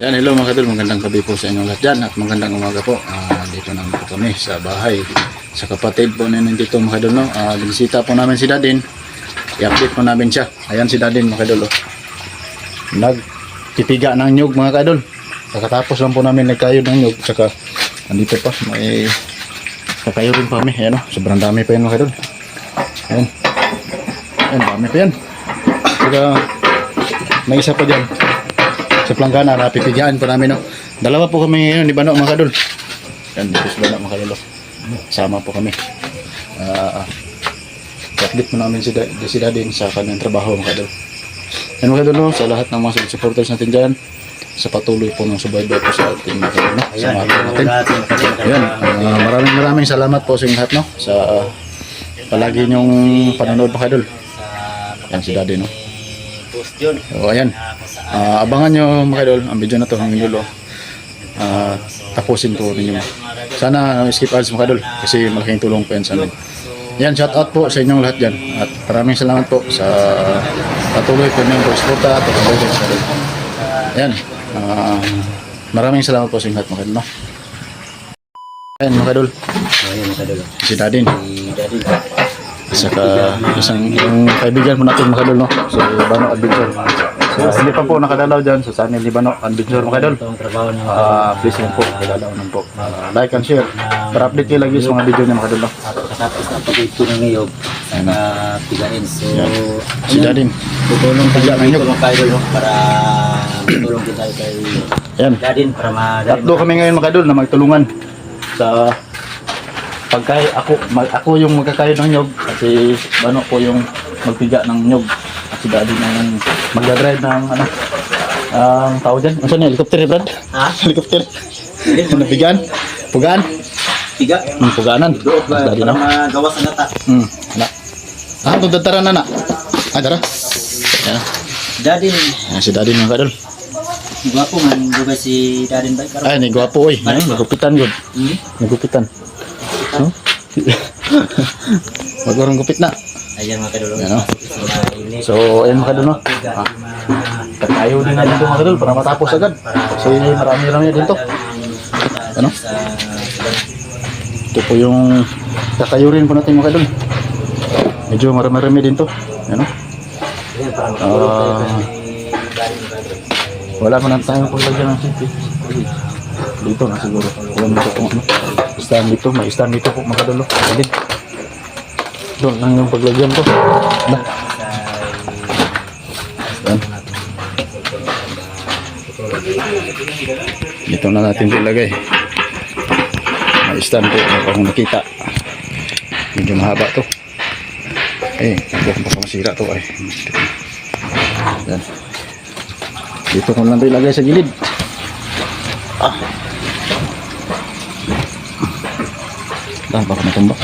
Yan, hello mga kadol, magandang gabi po sa inyo lahat dyan at magandang umaga po. Dito naman po kami sa bahay sa kapatid po na nandito mga kadol, no? Binisita po namin si Dadin, i-update po namin siya. Ayan si Dadin mga kadol, oh. Nagtipiga ng nyug mga kadol. Kakatapos lang po namin nagkayod ng nyug, tsaka nandito pa may kakayo rin pa kami. Ayan, oh. Sobrang dami pa yan mga kadol. Ayan, ayan, dami pa yan. Tsaka may isa pa dyan sa planggana na pipigaan po namin, no? Dalawa po kami ngayon ni Bano mga kadol. Yan, dito si Bano mga kadol, oh. Sama po kami. I-update po namin si Dadin sa kanyang trabaho mga kadol. Yan mga kadol, no? Sa lahat ng mga supporters natin dyan, sa patuloy po ng subaybay po sa ating mga kadol, no? Sa mga natin. Ayan, maraming salamat po sa inyo lahat, no? Sa palagi nyong panonood mga kadol. Yan si Dadin, no? So ayan, abangan nyo mga idol ang video na to hanggang dulo. Tapusin po ninyo. Sana skip ads mga idol kasi malaking tulong po yan sa amin. Yan, shout out po sa inyong lahat dyan. At maraming salamat po sa patuloy po niyong pagsuporta at patuloy sa idol. Ayan, maraming salamat po sa inyong lahat mga idol, no? Ayan mga idol, si Dadin. Saka yung kaibigan po natin mga kadol, no? Si Bano Adventure. So, hindi pa po nakadalaw dyan sa channel ni Bano Adventure mga kadol. Please lang po, kadalaw lang po. Like and share para update kayo lagi sa mga video niya mga kadol, no? Tapos na pag-ito ng ngayog na pigain. So, si Dadin tutulong tayo ng kaidol, no? Para tutulong din tayo kay Dadin para madali. Tatlo kami ngayon mga kadol na magtulungan sa ako yung magkakayo ng nyog at si Bano po yung magpiga ng nyog at si Daddy yung magdadrive ng ang tao dyan. Ano saan helicopter Brad? Ha? Helicopter? Nabigan? Pugaan? Piga? Pugaanan. Doon ba? Daddy, Para no? magawa sa nata. Tudadtara na. Tara. Yan. Dadin. Si Daddy mga kadol. Gwapo man juga si Dadin ba? Ay, ni gwapo oy. Nagupitan yun. Nagupitan. Huh? Magwarong gupit na. Ayan mga kadol. Yan, no? So, ayan mga kadol, no? Kakayo din na dito mga kadol para matapos agad. Kasi marami dito. Ano? Ito po yung kakayo rin po natin mga kadol. Medyo marami din to. Ano? Wala pa na tayong paglagyan ng city. Dito na siguro. Alam dito kung ano. Stand dito. May stand dito po mga kadol. Doon lang yung paglagyan ko. Nah. Dito na natin ilagay. May stand po kung nakita. Medyo mahaba to. Huwag pa masira to ay. Yan. Dito ko lang ito ilagay sa gilid. Baka natumba.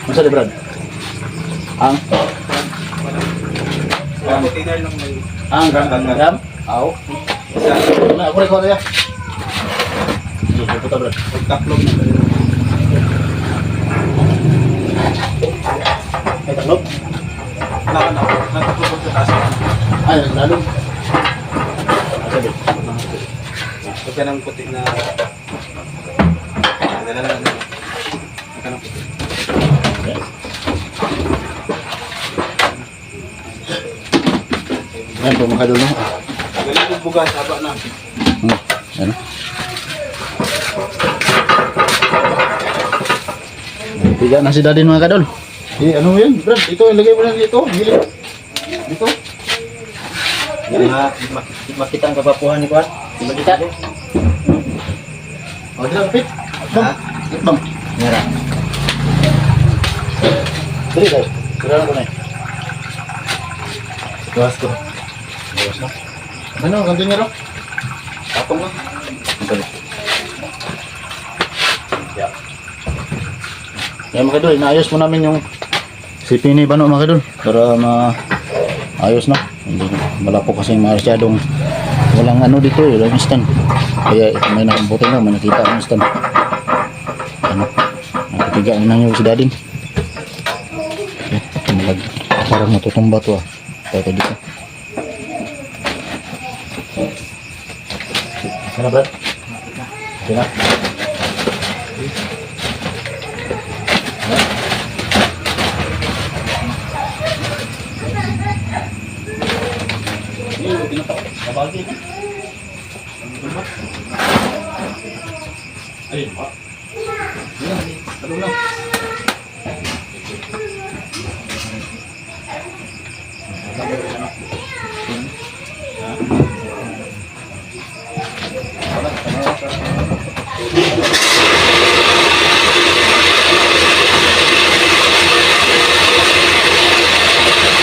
Masa di Brad? Gam? Aw. Na ako rin ko ya. Puta Brad. Taklog na. Ay taklog. Nataklog sa taas. Ay, lalo. Sabi. Ito ng puti na Ayan po mga kadol, no? Galing yung bugas, haba na. Ayan. Piga na si Dadin mga kadol. Ano yan, Brad? Ito, ilagay mo lang dito. Gilid. Dito. Makita ang kapapuhan ni Kwan? Di makita? O, dito, pit. Bang. Mera. Dali tayo. Kira na ko na eh. Gawas ko. Gawas na. Ano, ganito niya ro? Tapong lang. Ang yeah. Kaya mga kadol, inaayos mo namin yung sipi ni Bano mga kadol para maayos na. Wala po kasing masyadong walang ano dito, walang stand. Kaya may nakambutin na, may nakita ang stand. Ano? Nakita Higa na nyo si dading. Okay, parang matutumba to ah. Tayo dito. Sana Brad? Okay na?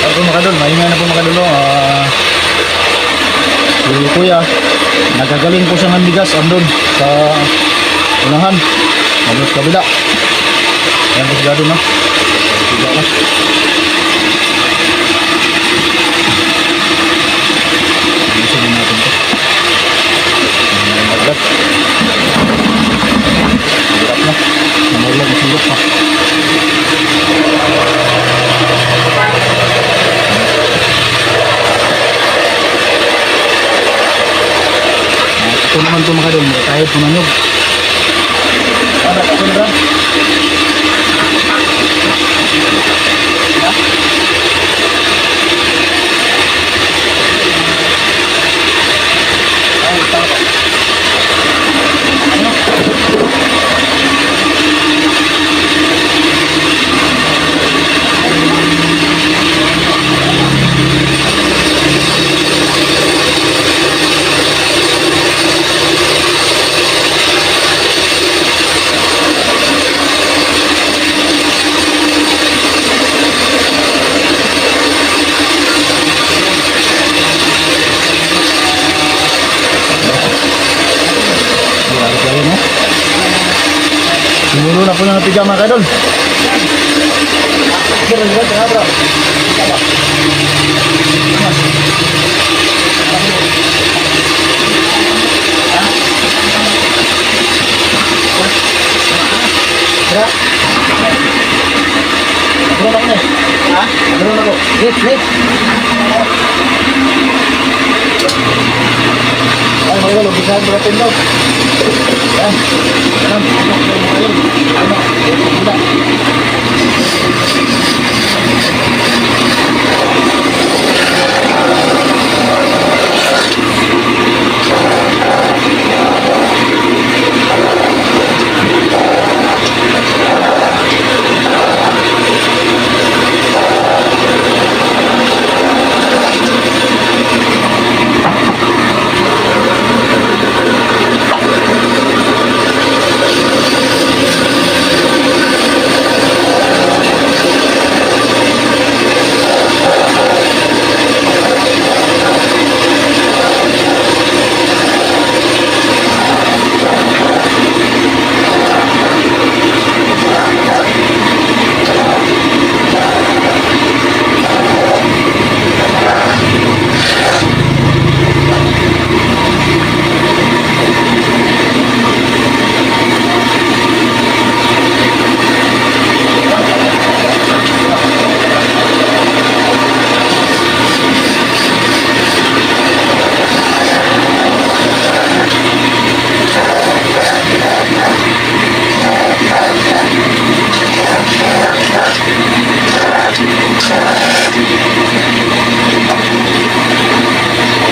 Ako makadol, maingay na po makadol. Si Kuya, nagagaling po siya ng bigas andun sa unahan. Nagos kabila. Ayan po sigado na. Siga na. Ayusin natin ito. Maglat. Hirap na. Namulag na silip pa. Ito naman ito makadol, kahit pumanyog. Ano, ito na ba? Siguro na po na napiga mga kadol. Ay, mga kadol, bisahan natin daw. Yan.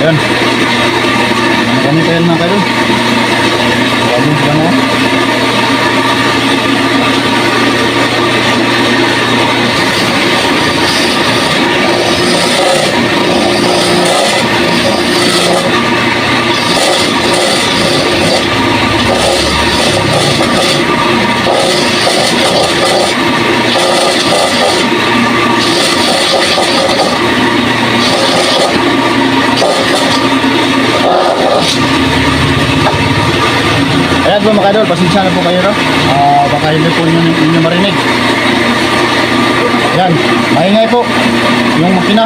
Ayan. Kami kayo mga kayo. Maraming salamat. Ayan po mga kadol, pasensya na po kayo no? Baka hindi po inyo marinig. Ayan, maingay po yung makina.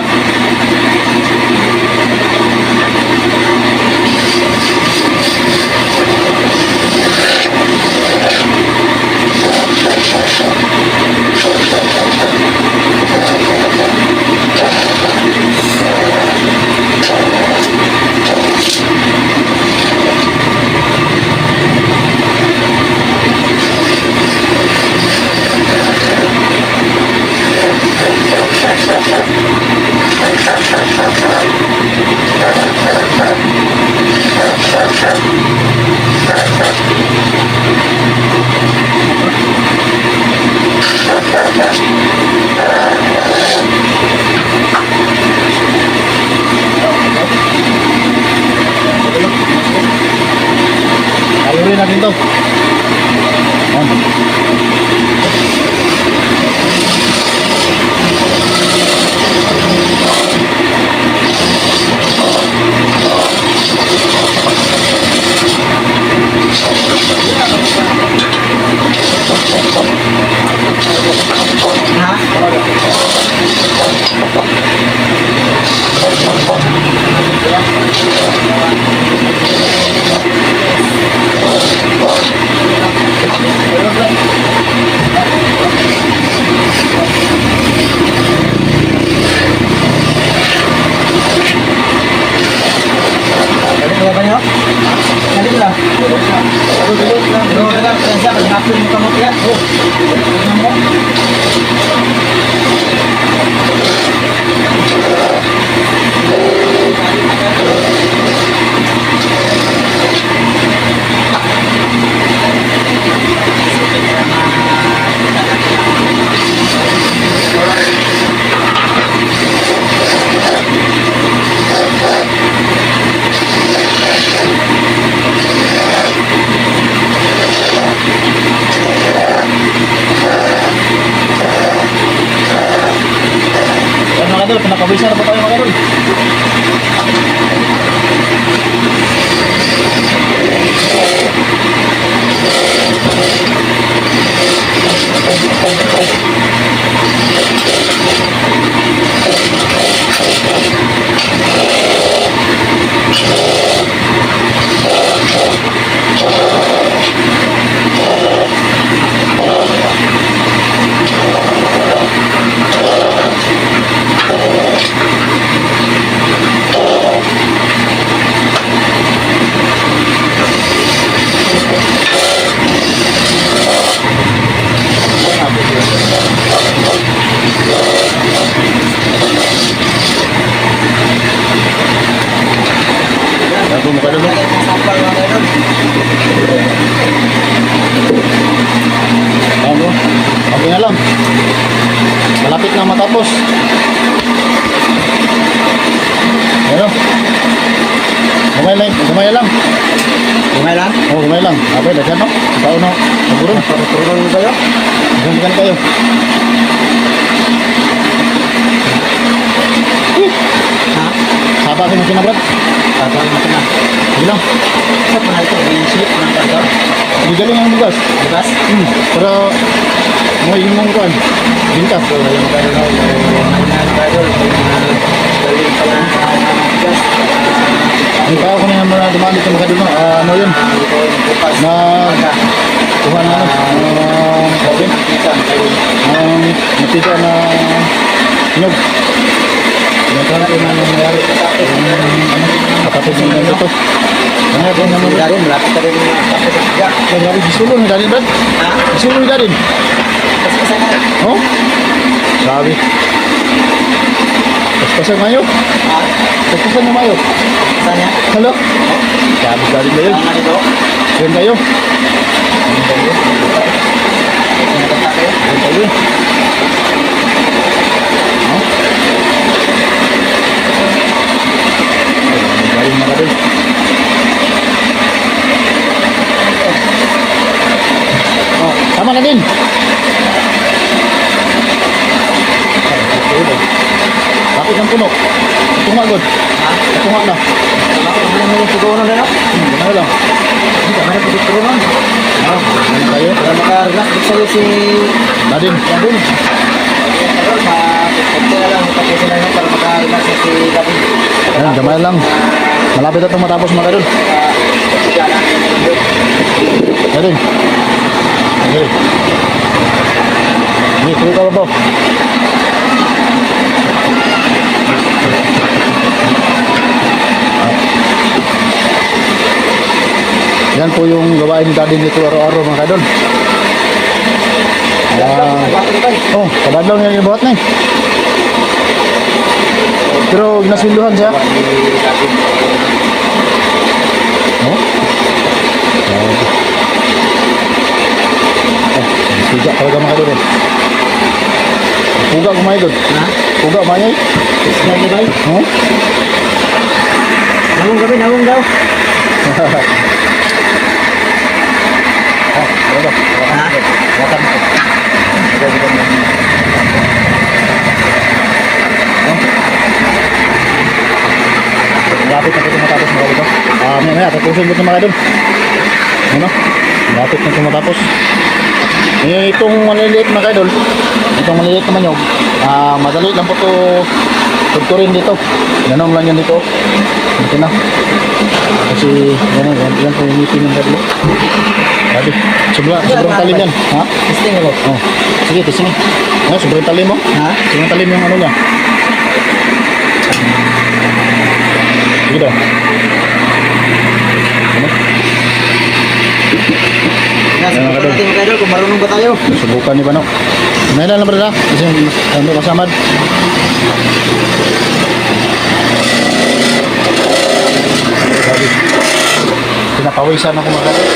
Ayurin natin to. Ayan. Idol, pinakabisan na po tayo mga idol. Bago mo ka dulu. Bago. Okay na lang. Malapit na matapos. Ano? Gamay lang. Kumay lang? Oh, gamay lang. Abe, daghan no? Tao no? Siguro. Patutulong mo kayo? Daghan kayo. Ha? Saba ka mo kinabrad? Patutulong mo na. Sige lang. Sa mga ito, i-slip ng kayo. Hindi galing ang bugas. Bukas? Pero, mo yung mong kuhan. Bintas. So, yung kayo na, yung kayo, galing pala bukas. Ang tao ko na yung mga dumali sa mga duno. Ano yun? Ito yung bukas. Na, kuha na ano? Sabi? Natita na hinog. Ito na yung nangyari. Kapatid mo na ito. Ano yung naman ito? Dari, malapit ka rin mga kapatid. Nangyari, disulo ni Darin, Brad. Ha? Disulo ni Darin. Kasi kasama ka. Oh? Grabe. Paspasan mayo. Ha? Paspasan na mayo. Saan yan? Hello? Grabe, Darin na yun. Saan nga dito? Yan kayo. Pinagkata kayo? Yan kayo. Oh? Darin na rin. Oh, tama na din. Bakit ang puno? Tunga god. Ha? Tunga na. Bakit mo naman yung siguro na no? Ano lang? Hindi ka man yung siguro nun. Ah, ano kayo? Para makarelax din sa'yo si Dadin. David. Ayun, konti na lang. Tapusin na yun para makarelax na si David. Ayan, gamay lang. Malapit na itong matapos mga kadol. Dadin. Okay. Hindi, tuloy ka ba po? Yan po yung gawain ni Daddy nito araw-araw mga kadol. Oh, kadadlaw niya yung buhat na eh. Pero nasinduhan siya. Oh, Puga talaga mga idol. Puga mga idol. Ha? Puga mga idol. Isla di ba? Oh? Nawong gabi, nawong daw. Ah, ano? Ha? Wakan mo. Lapit na ito matapos mga idol. Maya, tapusin ko ito mga idol. Ano? Lapit na ito matapos. Itong maliliit mga idol, itong maliliit naman yung madali lang po ito tuturin dito. Ganon lang yan dito. Ito na. Kasi yan po yung ngipin ng idol. Sabi, sobrang talim yan. Ha? Testing ako. Oh. Sige, testing. Sobrang talim mo. Ha? Sobrang talim yung ano niya. Sige daw. Ano? Subukan natin mga idol kung marunong ba tayo. Subukan ni Bano. Meron lang brada. Kasi ano kasamad. Sabi. Pinapawisan ako mga idol.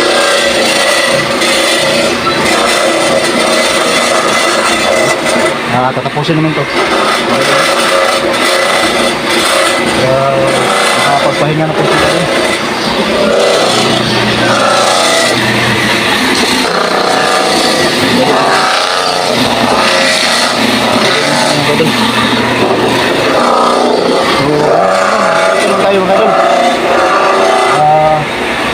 Tatapusin naman to. Nakapagpahinga na po sila rin. Tayo mga idol.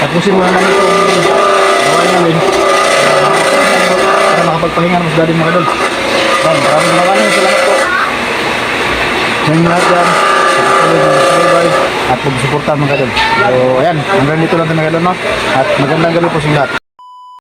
Tapusin muna namin itong gawain namin para makapagpahinga na mas dadin mga idol. Maraming salamat po sa inyo lahat dyan at pag-suporta mga idol. So ayan, hanggang dito lang ito mga idol, no? At magandang gabi po sa lahat.